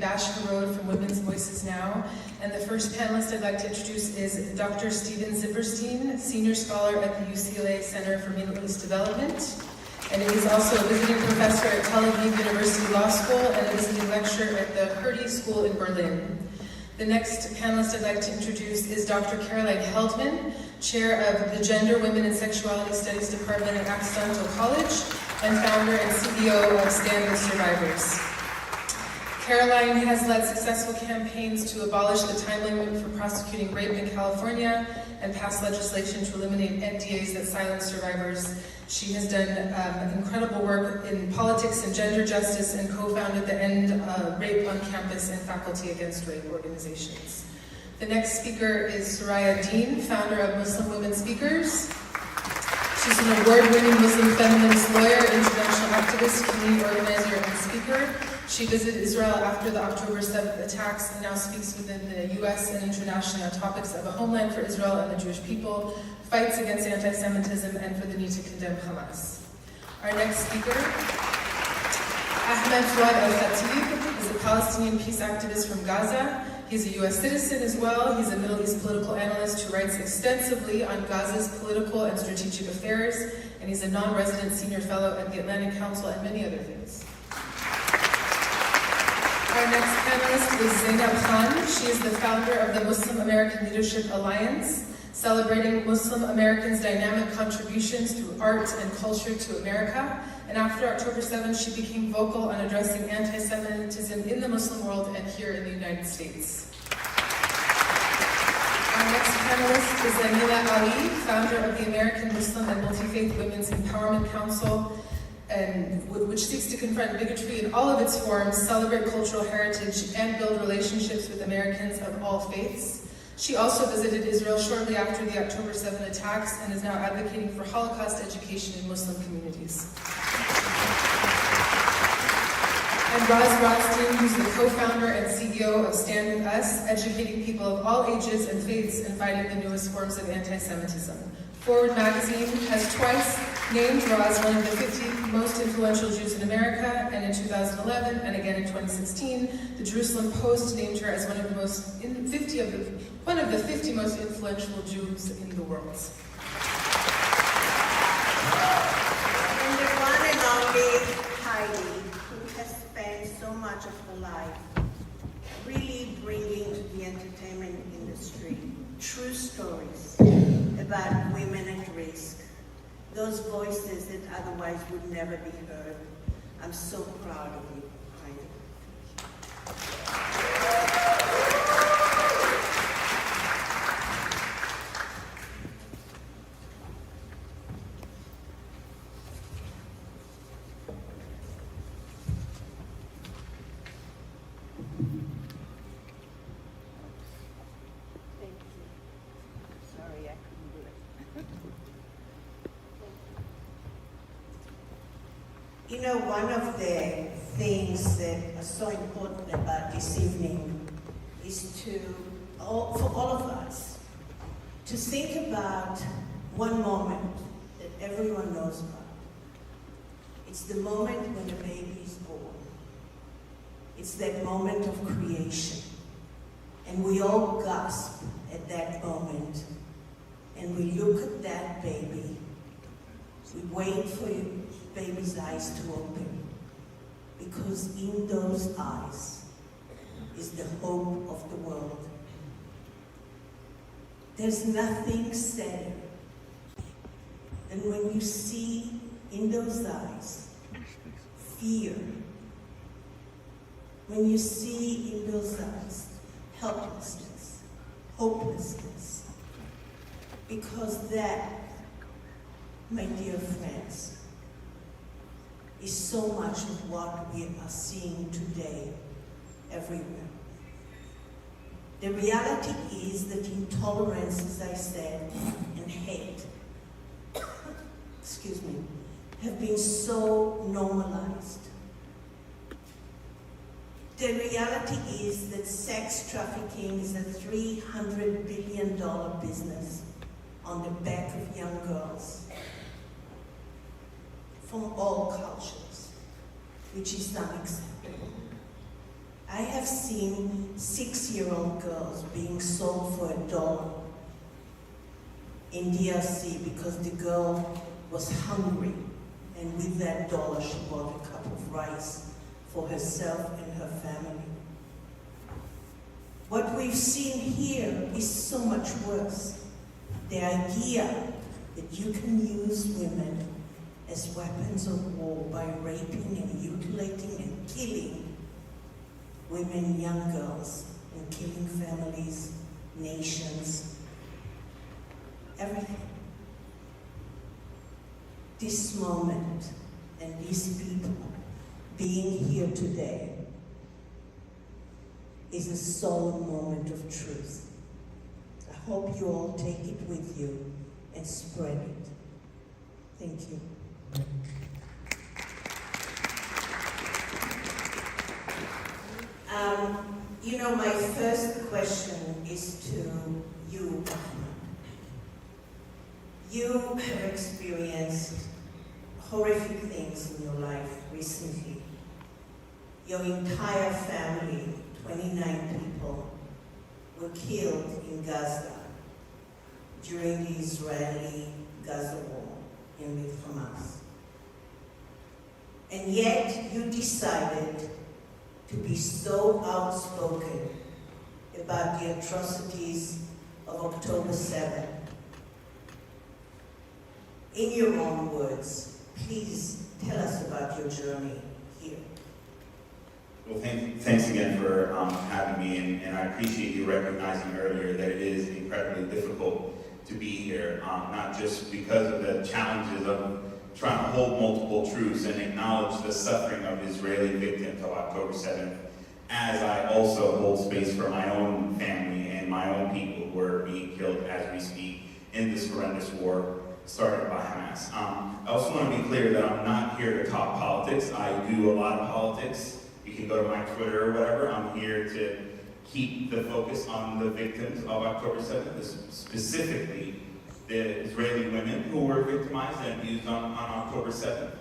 Bashkurode from Women's Voices Now. And the first panelist I'd like to introduce is Dr. Steven Zipperstein, Senior Scholar at the UCLA Center for Middle East Development. And he's also a visiting professor at Tel Aviv University Law School and a visiting lecturer at the Hertie School in Berlin. The next panelist I'd like to introduce is Dr. Caroline Heldman, Chair of the Gender, Women, and Sexuality Studies Department at Accidental College, and founder and CEO of Stand With Survivors. Caroline has led successful campaigns to abolish the time limit for prosecuting rape in California and passed legislation to eliminate NDAs that silence survivors. She has done incredible work in politics and gender justice and co-founded the End Rape on Campus and Faculty Against Rape organizations. The next speaker is Soraya Dean, founder of Muslim Women Speakers. She's an award-winning Muslim feminist lawyer, international activist, community organizer, and speaker. She visited Israel after the October 7th attacks and now speaks within the US and internationally on topics of a homeland for Israel and the Jewish people, fights against anti-Semitism, and for the need to condemn Hamas. Our next speaker, Ahmed Roy Al-Satouf, is a Palestinian peace activist from Gaza. He's a US citizen as well. He's a Middle East political analyst who writes extensively on Gaza's political and strategic affairs, and he's a non-resident senior fellow at the Atlantic Council and many other things. Our next panelist is Zainab Khan. She is the founder of the Muslim American Leadership Alliance, celebrating Muslim Americans' dynamic contributions through art and culture to America. And after October 7th, she became vocal on addressing anti-Semitism in the Muslim world and here in the United States. Our next panelist is Anila Ali, founder of the American Muslim and Multi-Faith Women's Empowerment Council, which seeks to confront bigotry in all of its forms, celebrate cultural heritage, and build relationships with Americans of all faiths. She also visited Israel shortly after the October 7 attacks and is now advocating for Holocaust education in Muslim communities. And Roz Rothstein, who's the co-founder and CEO of Stand With Us, educating people of all ages and faiths and fighting the newest forms of anti-Semitism. Forward magazine has twice named Roz one of the 50 most influential Jews in America, and in 2011 and again in 2016, the Jerusalem Post named her as one of the 50 most influential Jews in the world. And the one and only Heidi, who has spent so much of her life really bringing to the entertainment industry true stories about women at risk, those voices that otherwise would never be heard. I'm so proud of you, Heidi. Thank you. Sorry, I couldn't do it. You know, one of the things that are so important about this evening is for all of us, to think about one moment that everyone knows about. It's the moment when a baby is born. It's that moment of creation. And we all gasp at that moment. And we look at that baby. We wait for your baby's eyes to open. Because in those eyes is the hope of the world. There's nothing sadder than when you see in those eyes fear. When you see in those eyes helplessness, hopelessness. Because that, my dear friends, is so much of what we are seeing today everywhere. The reality is that intolerance, as I said, and hate, excuse me, have been so normalized. The reality is that sex trafficking is a $300 billion business on the back of young girls from all cultures, which is unacceptable. I have have seen 6-year-old girls being sold for $1 in DRC because the girl was hungry, and with that $1 she bought a cup of rice for herself and her family. What we've seen here is so much worse. The idea that you can use women as weapons of war by raping and mutilating and killing women, young girls, and killing families, nations, everything. This moment and these people being here today is a solemn moment of truth. I hope you all take it with you and spread it. Thank you. You know, my first question is to you, Ahmed. You have experienced horrific things in your life recently. Your entire family, 29 people, were killed in Gaza during the Israeli-Gaza war and with Hamas. And yet you decided to be so outspoken about the atrocities of October 7th. In your own words, please tell us about your journey here. Well, thanks again for having me, and I appreciate you recognizing earlier that it is incredibly difficult to be here, not just because of the challenges of trying to hold multiple truths and acknowledge the suffering of Israeli victims of October 7th, as I also hold space for my own family and my own people who are being killed as we speak in this horrendous war started by Hamas. I also want to be clear that I'm not here to talk politics. I do a lot of politics. You can go to my Twitter or whatever. I'm here to keep the focus on the victims of October 7th, specifically the Israeli women who were victimized and abused on October 7th.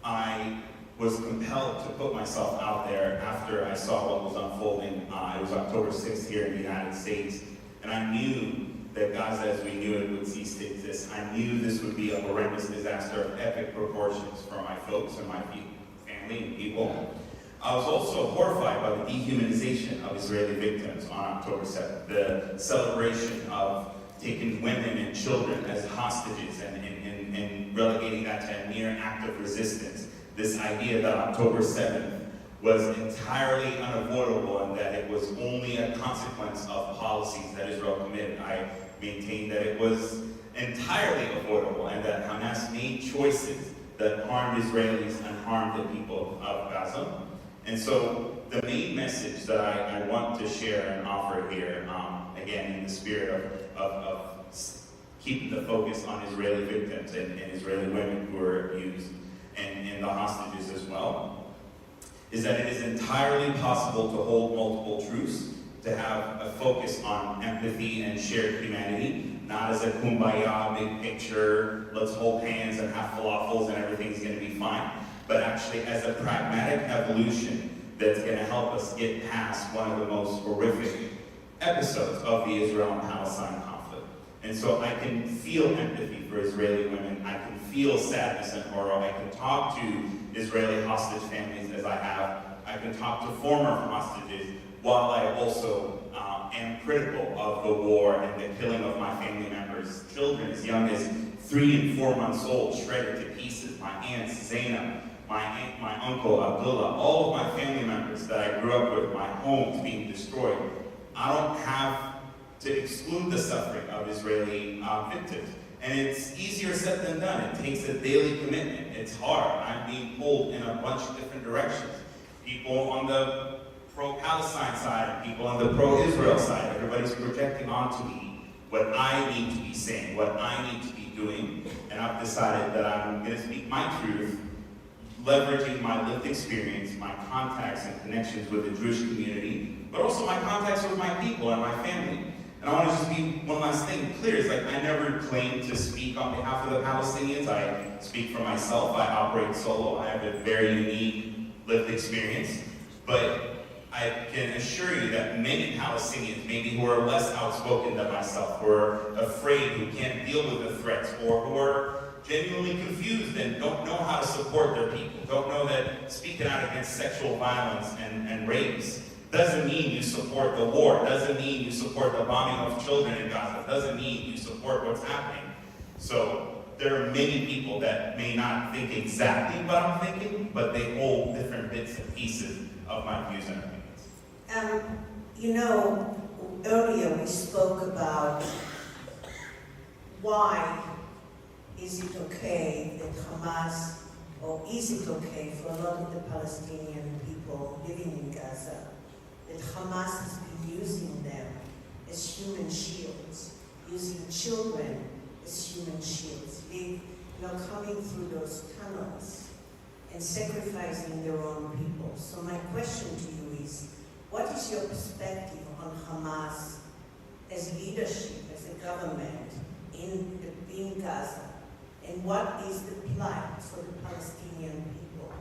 I was compelled to put myself out there after I saw what was unfolding. It was October 6th here in the United States, and I knew that Gaza as we knew it would cease to exist. I knew this would be a horrendous disaster of epic proportions for my folks and my family and people. I was also horrified by the dehumanization of Israeli victims on October 7th, the celebration of taking women and children as hostages and relegating that to a mere act of resistance. This idea that October 7th was entirely unavoidable and that it was only a consequence of policies that Israel committed. I maintain that it was entirely avoidable and that Hamas made choices that harmed Israelis and harmed the people of Gaza. And so the main message that I want to share and offer here, again, in the spirit of keeping the focus on Israeli victims and Israeli women who were abused and the hostages as well, is that it is entirely possible to hold multiple truths, to have a focus on empathy and shared humanity, not as a kumbaya, big picture, let's hold hands and have falafels and everything's going to be fine, but actually as a pragmatic evolution that's going to help us get past one of the most horrific episodes of the Israel and Palestine conflict. And so I can feel empathy for Israeli women, I can feel sadness and horror, I can talk to Israeli hostage families as I have, I can talk to former hostages, while I also am critical of the war and the killing of my family members, children as young as 3 and 4 months old, shredded to pieces, my aunts, Zainab, my aunt, my uncle, Abdullah, all of my family members that I grew up with, my homes being destroyed. I don't have to exclude the suffering of Israeli victims. And it's easier said than done. It takes a daily commitment. It's hard. I'm being pulled in a bunch of different directions. People on the pro-Palestine side and people on the pro-Israel side, everybody's projecting onto me what I need to be saying, what I need to be doing. And I've decided that I'm going to speak my truth, leveraging my lived experience, my contacts and connections with the Jewish community, but also my contacts with my people and my family. And I want to just be one last thing clear. It's like I never claim to speak on behalf of the Palestinians. I speak for myself. I operate solo. I have a very unique lived experience. But I can assure you that many Palestinians, maybe who are less outspoken than myself, who are afraid, who can't deal with the threats, or who are genuinely confused and don't know how to support their people, don't know that speaking out against sexual violence and rapes doesn't mean you support the war, doesn't mean you support the bombing of children in Gaza, doesn't mean you support what's happening. So there are many people that may not think exactly what I'm thinking, but they hold different bits and pieces of my views and opinions. You know, earlier we spoke about why is it okay that Hamas, or is it okay for a lot of the Palestinian people living in Gaza, that Hamas has been using them as human shields, using children as human shields, coming through those tunnels and sacrificing their own people. So my question to you is, what is your perspective on Hamas as leadership, as a government in Gaza? And what is the plight for the Palestinian people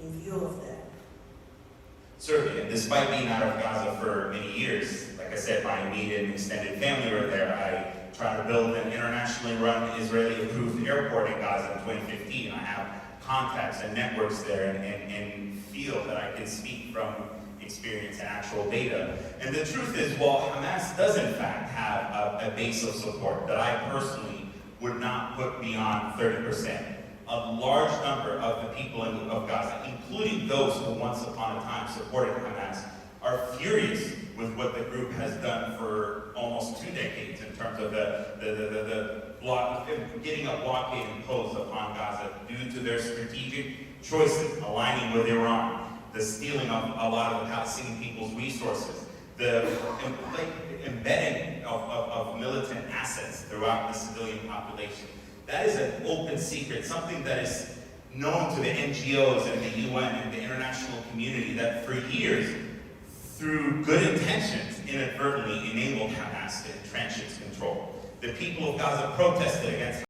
in view of that? Certainly, and despite being out of Gaza for many years, like I said, my immediate and extended family were there. I tried to build an internationally run Israeli-approved airport in Gaza in 2015. I have contacts and networks there and feel that I can speak from experience and actual data. And the truth is, while Hamas does in fact have a base of support that I personally would not put beyond 30%, a large number of the people of Gaza, including those who once upon a time supported Hamas, are furious with what the group has done for almost 2 decades in terms of getting a blockade imposed upon Gaza due to their strategic choices, aligning with Iran, the stealing of a lot of the Palestinian people's resources, the embedding of militant assets throughout the civilian population. That is an open secret, something that is known to the NGOs and the UN and the international community that for years, through good intentions, inadvertently enabled Hamas to entrench its control. The people of Gaza protested against